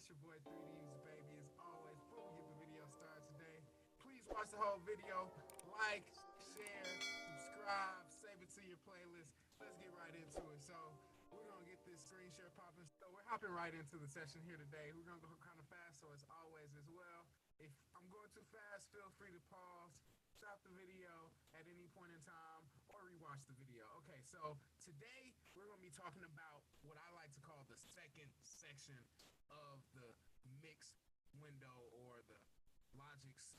It's your boy 3D's baby. As always, before we get the video started today, please watch the whole video. Like, share, subscribe, save it to your playlist. Let's get right into it. So we're gonna get this screen share popping. So we're hopping right into the session here today. We're gonna go kind of fast, so as always as well. If I'm going too fast, feel free to pause, stop the video at any point in time, or rewatch the video. Okay, so today we're gonna be talking about what I like to call the second section of the mix window or the Logic's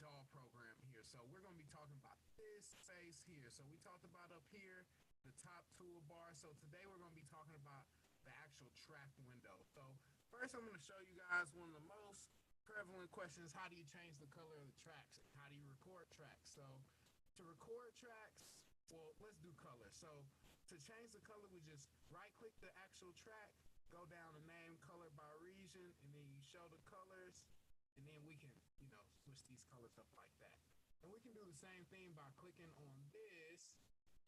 DAW program here. So we're going to be talking about this space here. So we talked about up here, the top toolbar. So today we're going to be talking about the actual track window. So first I'm going to show you guys one of the most prevalent questions. How do you change the color of the tracks? How do you record tracks? So to record tracks, well, let's do color. So to change the color, we just right click the actual track, go down to name color by region, and then you show the colors, and then we can, switch these colors up like that. And we can do the same thing by clicking on this,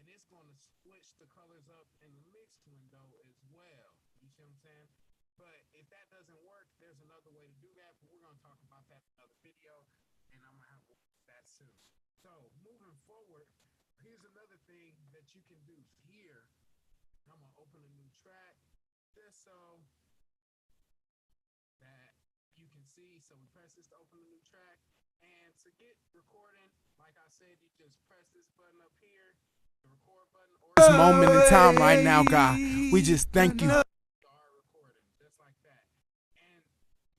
and it's going to switch the colors up in the mixed window as well. You see what I'm saying? But if that doesn't work, there's another way to do that, but we're going to talk about that in another video, and I'm going to have that soon. So moving forward, here's another thing that you can do here. I'm going to open a new track just so that you can see. So we press this to open a new track, and to get recording, like I said, you just press this button up here, the record button, or this moment in time right now, God, we just thank you. Start recording just like that. And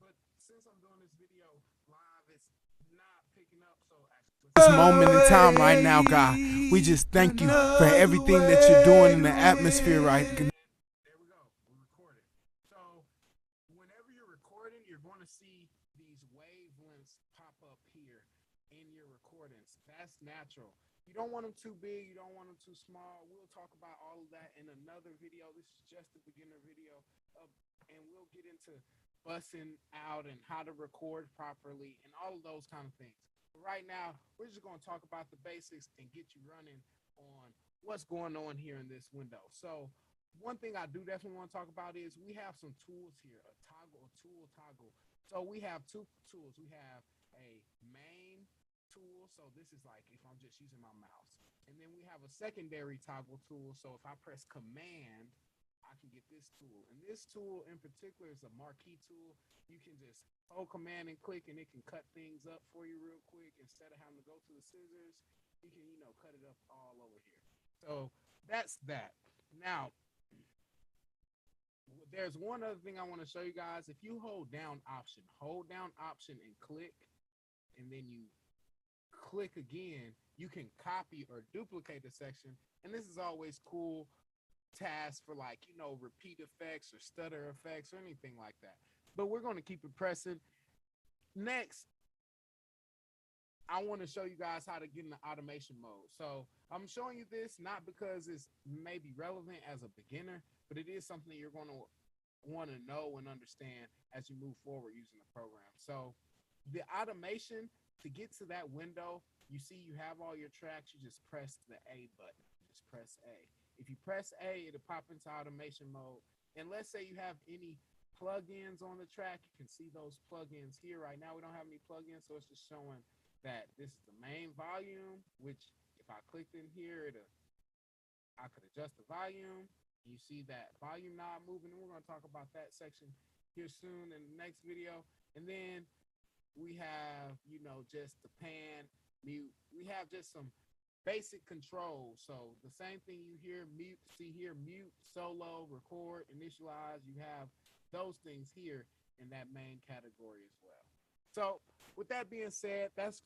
but since I'm doing this video live, it's not picking up. So actually, this moment in time right now, God, we just thank you for everything that you're doing in the atmosphere right now. There we go. We recorded. So whenever you're recording, you're going to see these wavelengths pop up here in your recordings. That's natural. You don't want them too big. You don't want them too small. We'll talk about all of that in another video. This is just the beginner video, and we'll get into bussing out and how to record properly and all of those kind of things. But right now, we're just going to talk about the basics and get you running on what's going on here in this window. So one thing I do definitely want to talk about is we have some tools here, a tool toggle. So we have two tools. We have a main tool. So this is like if I'm just using my mouse. And then we have a secondary toggle tool. So if I press command, I can get this tool. And this tool in particular is a marquee tool. You can just hold command and click, and it can cut things up for you real quick. Instead of having to go to the scissors, you can, cut it up all over here. So that's that. Now, there's one other thing I want to show you guys. If you hold down option and click, and then you click again, you can copy or duplicate the section. And this is always cool task for repeat effects or stutter effects or anything like that. But we're going to keep it pressing. Next, I want to show you guys how to get in the automation mode. So I'm showing you this not because it's maybe relevant as a beginner, but it is something that you're going to want to know and understand as you move forward using the program. So the automation, to get to that window, you see you have all your tracks, you just press the A button. Just press A. If you press A, it'll pop into automation mode. And let's say you have any plugins on the track, you can see those plugins here. Right now we don't have any plugins, so it's just showing that this is the main volume, which if I clicked in here, I could adjust the volume. You see that volume knob moving, and we're going to talk about that section here soon in the next video. And then we have, just the pan, mute. We have just some basic controls. So the same thing you hear, see here, mute, solo, record, initialize. You have those things here in that main category as well. So with that being said, that's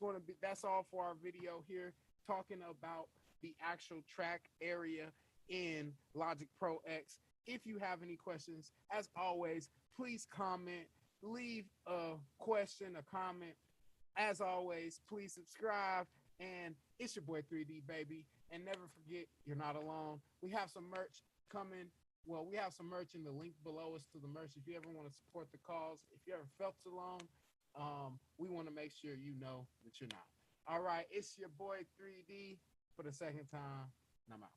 all for our video here, talking about the actual track area in Logic Pro X. If you have any questions, as always, please comment, leave a question, a comment. As always, please subscribe, and it's your boy 3D baby. And never forget, you're not alone. We have some merch coming. Well, we have some merch in the link below us to the merch. If you ever want to support the cause, if you ever felt alone, we want to make sure you know that you're not. All right, it's your boy 3D for the second time, and I'm out.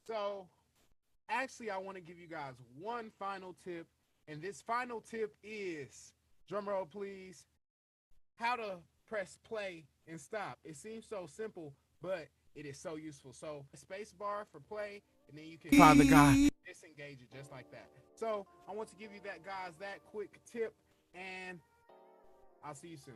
So actually, I want to give you guys one final tip And this final tip is, drum roll please, how to press play and stop. It seems so simple, but it is so useful. So space bar for play, and then you can Father God. disengage it just like that. So I want to give you that, guys, that quick tip, and I'll see you soon.